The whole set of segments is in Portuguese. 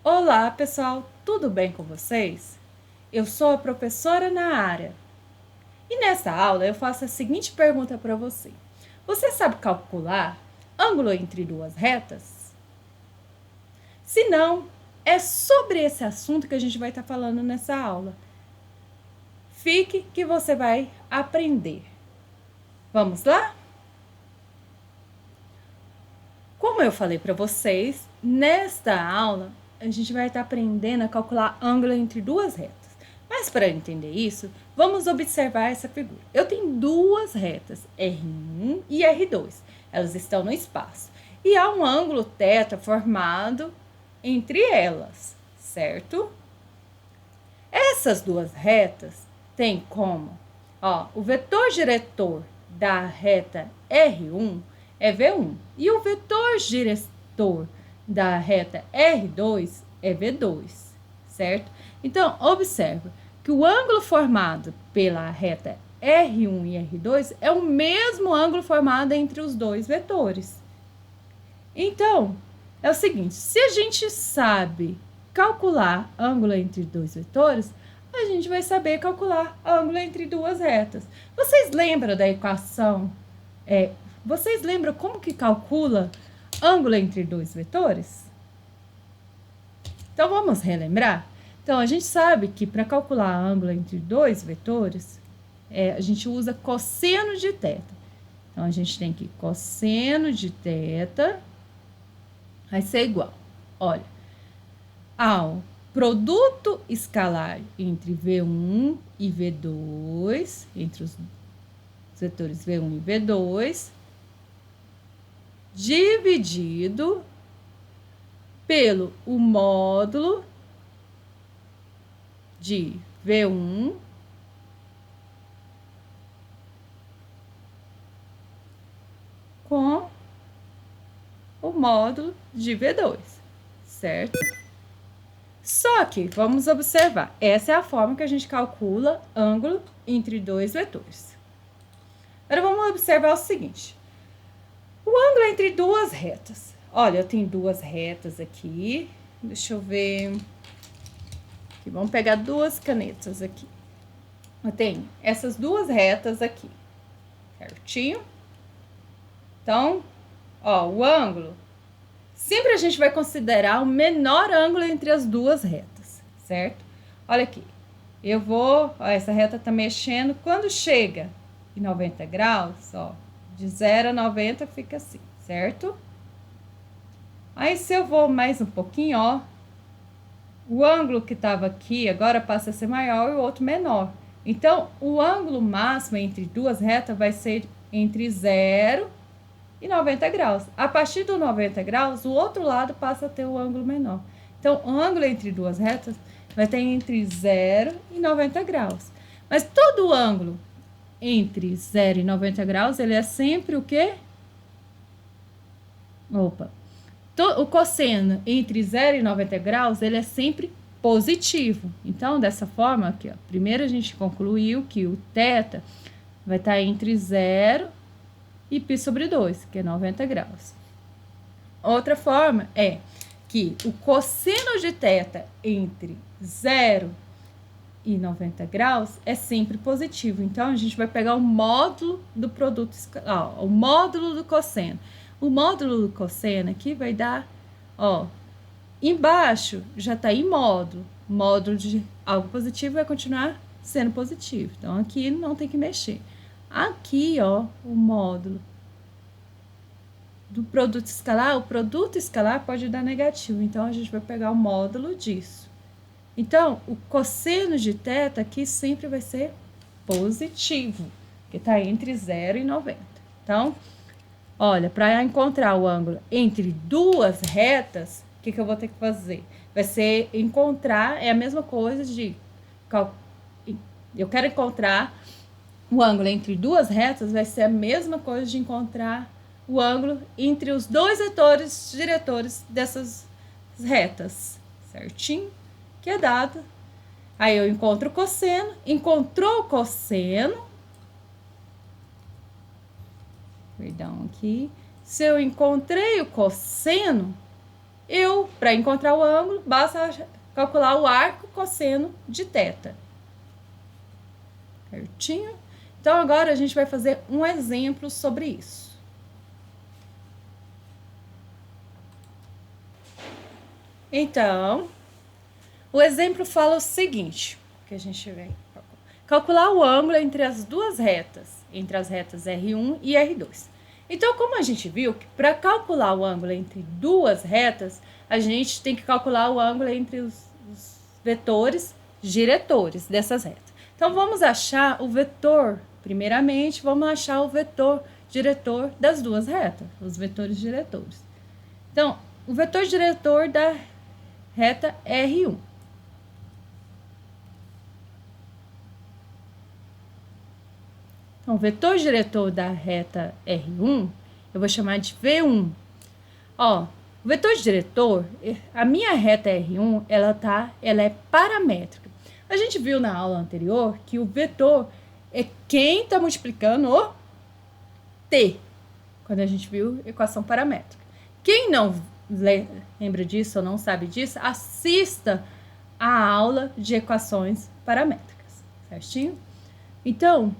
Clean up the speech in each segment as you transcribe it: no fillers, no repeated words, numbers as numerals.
Olá, pessoal, tudo bem com vocês? Eu sou a professora Naara e nessa aula eu faço a seguinte pergunta para você: você sabe calcular ângulo entre duas retas? Se não, é sobre esse assunto que a gente vai estar falando nessa aula. Fique que você vai aprender. Vamos lá? Como eu falei para vocês, nesta aula a gente vai estar aprendendo a calcular ângulo entre duas retas. Mas para entender isso, vamos observar essa figura. Eu tenho duas retas, R1 e R2. Elas estão no espaço. E há um ângulo θ formado entre elas, certo? Essas duas retas têm como, o vetor diretor da reta R1 é V1 e o vetor diretor da reta R2 é V2, certo? Então, observa que o ângulo formado pela reta R1 e R2 é o mesmo ângulo formado entre os dois vetores. Então, é o seguinte, se a gente sabe calcular ângulo entre dois vetores, a gente vai saber calcular ângulo entre duas retas. Vocês lembram da equação? Vocês lembram como que calcula ângulo entre dois vetores? Então, vamos relembrar? Então, a gente sabe que para calcular ângulo entre dois vetores, a gente usa cosseno de θ. Então, a gente tem que cosseno de θ vai ser igual, olha, ao produto escalar entre V1 e V2, entre os vetores V1 e V2, dividido pelo o módulo de V1 com o módulo de V2, certo? Só que, vamos observar, essa é a forma que a gente calcula ângulo entre dois vetores. Agora, vamos observar o seguinte. O ângulo entre duas retas. Olha, eu tenho duas retas aqui. Deixa eu ver. Aqui, vamos pegar duas canetas aqui. Eu tenho essas duas retas aqui, certinho? Então, o ângulo, sempre a gente vai considerar o menor ângulo entre as duas retas, certo? Olha aqui, essa reta tá mexendo, quando chega em 90 graus, de 0 a 90 fica assim, certo? Aí, se eu vou mais um pouquinho, o ângulo que tava aqui agora passa a ser maior e o outro menor. Então, o ângulo máximo entre duas retas vai ser entre 0 e 90 graus. A partir do 90 graus, o outro lado passa a ter o ângulo menor. Então, o ângulo entre duas retas vai ter entre 0 e 90 graus. Mas todo ângulo entre 0 e 90 graus, ele é sempre o quê? O cosseno entre 0 e 90 graus, ele é sempre positivo. Então, dessa forma aqui, primeiro a gente concluiu que o θ vai estar entre 0 e π sobre 2, que é 90 graus. Outra forma é que o cosseno de θ entre 0 e 90 graus é sempre positivo. Então, a gente vai pegar o módulo do produto escalar, o módulo do cosseno. O módulo do cosseno aqui vai dar, embaixo já está em módulo. Módulo de algo positivo vai continuar sendo positivo. Então, aqui não tem que mexer. Aqui, o módulo do produto escalar, o produto escalar pode dar negativo. Então, a gente vai pegar o módulo disso. Então, o cosseno de θ aqui sempre vai ser positivo, que está entre 0 e 90. Então, olha, para encontrar o ângulo entre duas retas, o que eu vou ter que fazer? Vai ser encontrar, é a mesma coisa de... Eu quero encontrar o ângulo entre duas retas, vai ser a mesma coisa de encontrar o ângulo entre os dois vetores diretores dessas retas, certinho? Que é dado. Aí eu encontro o cosseno, encontrou o cosseno, perdão aqui, se eu encontrei o cosseno, Para encontrar o ângulo, basta calcular o arco cosseno de θ. Certinho? Então, agora a gente vai fazer um exemplo sobre isso. Então, o exemplo fala o seguinte, que a gente vai calcular o ângulo entre as duas retas, entre as retas R1 e R2. Então, como a gente viu que para calcular o ângulo entre duas retas, a gente tem que calcular o ângulo entre os vetores diretores dessas retas. Então, vamos achar o vetor, primeiramente, vamos achar o vetor diretor das duas retas, os vetores diretores. Então, o vetor diretor da reta R1. Então, o vetor diretor da reta R1, eu vou chamar de V1. Ó, o vetor diretor, a minha reta R1, ela é paramétrica. A gente viu na aula anterior que o vetor é quem está multiplicando o t, quando a gente viu equação paramétrica. Quem não lembra disso ou não sabe disso, assista a aula de equações paramétricas, certinho? Então,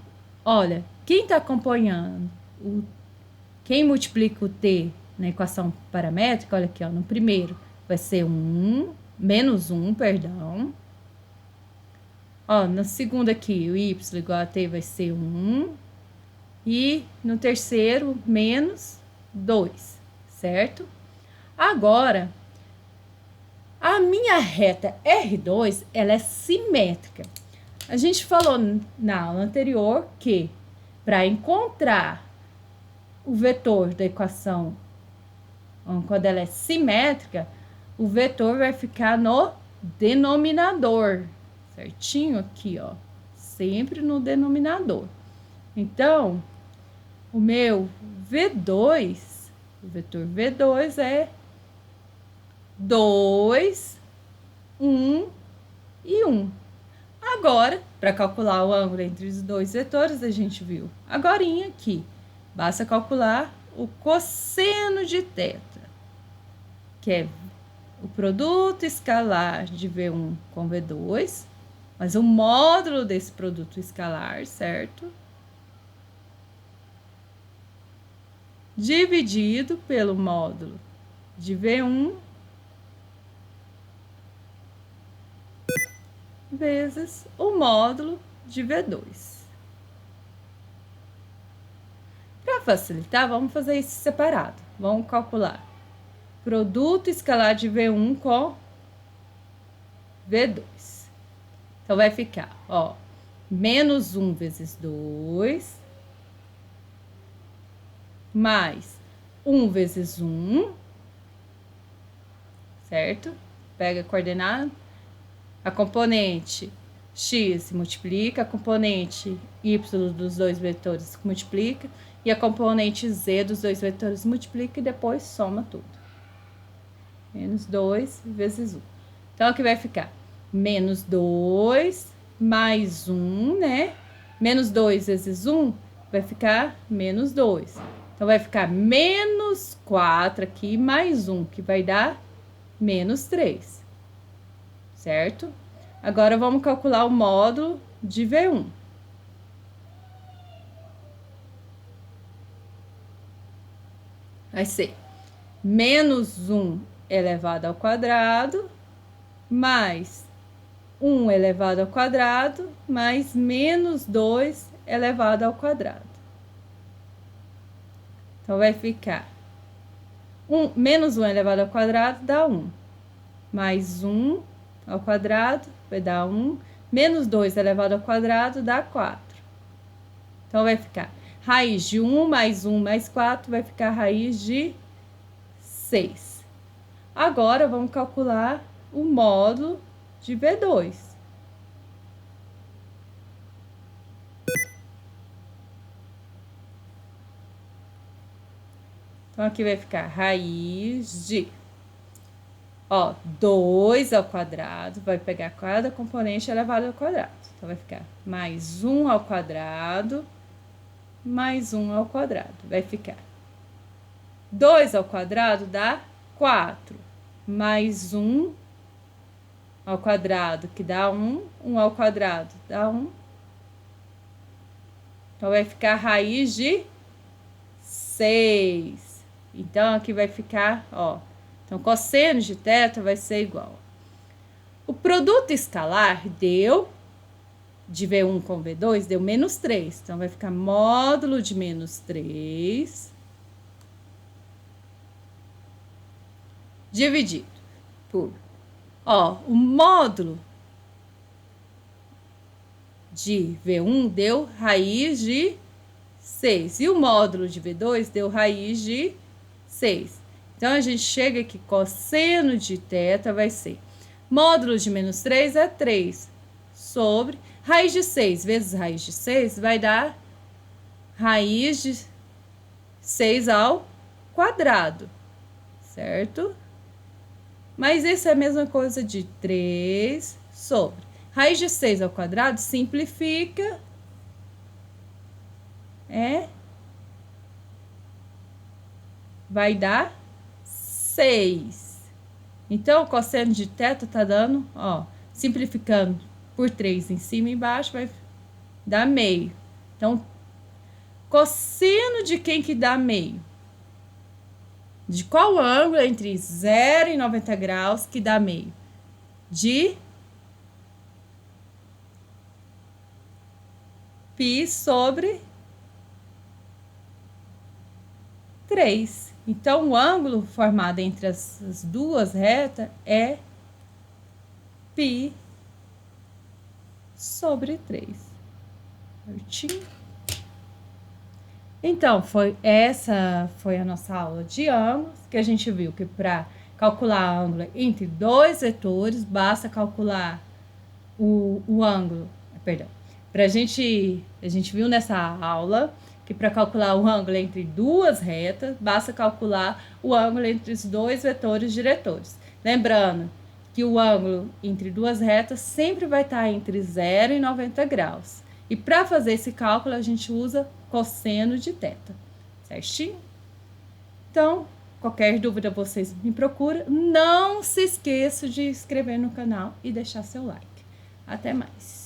olha, quem está acompanhando, quem multiplica o t na equação paramétrica, olha aqui, ó, no primeiro vai ser menos 1, perdão. Ó, no segundo aqui, o y igual a t vai ser 1. E no terceiro, menos 2, certo? Agora, a minha reta R2, ela é simétrica. A gente falou na aula anterior que para encontrar o vetor da equação, quando ela é simétrica, o vetor vai ficar no denominador, certinho? Aqui, ó, sempre no denominador. Então, o meu V2, o vetor V2 é 2, 1 e 1. Agora, para calcular o ângulo entre os dois vetores, a gente viu agorinha aqui. Basta calcular o cosseno de θ, que é o produto escalar de V1 com V2, mas o módulo desse produto escalar, certo? Dividido pelo módulo de V1 vezes o módulo de V2. Para facilitar, vamos fazer isso separado. Vamos calcular produto escalar de V1 com V2. Então, vai ficar, ó, menos 1 vezes 2, mais 1 vezes 1, certo? Pega a coordenada, a componente x multiplica, a componente y dos dois vetores multiplica, e a componente z dos dois vetores multiplica e depois soma tudo. Menos 2 vezes 1. Então, aqui vai ficar menos 2 mais 1, né? Menos 2 vezes 1 vai ficar menos 2. Então, vai ficar menos 4 aqui, mais 1, que vai dar menos 3. Certo? Agora, vamos calcular o módulo de V1. Vai ser menos 1 elevado ao quadrado, mais 1 elevado ao quadrado, mais menos 2 elevado ao quadrado. Então, vai ficar menos 1 elevado ao quadrado dá 1. Mais 1 ao quadrado vai dar 1. Menos 2 elevado ao quadrado dá 4. Então, vai ficar raiz de 1 mais 4 vai ficar raiz de 6. Agora, vamos calcular o módulo de V2. Então, aqui vai ficar raiz de, ó, 2 ao quadrado, vai pegar cada componente elevado ao quadrado. Então, vai ficar mais 1 ao quadrado, mais 1 ao quadrado. Vai ficar 2 ao quadrado dá 4. mais 1 ao quadrado, que dá 1. 1 ao quadrado dá 1. Então, vai ficar a raiz de 6. Então, aqui vai ficar, ó. Então, cosseno de θ vai ser igual. O produto escalar deu, de V1 com V2, deu menos 3. Então, vai ficar módulo de menos 3 dividido por... Ó, o módulo de V1 deu raiz de 6. E o módulo de V2 deu raiz de 6. Então, a gente chega aqui, cosseno de θ vai ser módulo de menos 3 é 3 sobre raiz de 6 vezes raiz de 6 vai dar raiz de 6 ao quadrado, certo? Mas isso é a mesma coisa de 3 sobre raiz de 6 ao quadrado, simplifica, vai dar 6. Então, o cosseno de θ tá dando, ó, simplificando por 3 em cima e embaixo, vai dar meio. Então, cosseno de quem que dá meio? De qual ângulo entre 0 e 90 graus que dá meio? De π sobre 3. Então, o ângulo formado entre as duas retas é π sobre 3. Certinho? Então, essa foi a nossa aula de ângulos, que a gente viu que para calcular ângulo entre dois vetores, basta calcular o ângulo, perdão. A gente viu nessa aula que para calcular o ângulo entre duas retas, basta calcular o ângulo entre os dois vetores diretores. Lembrando que o ângulo entre duas retas sempre vai estar entre 0 e 90 graus. E para fazer esse cálculo, a gente usa cosseno de θ, certinho? Então, qualquer dúvida vocês me procuram. Não se esqueça de inscrever no canal e deixar seu like. Até mais!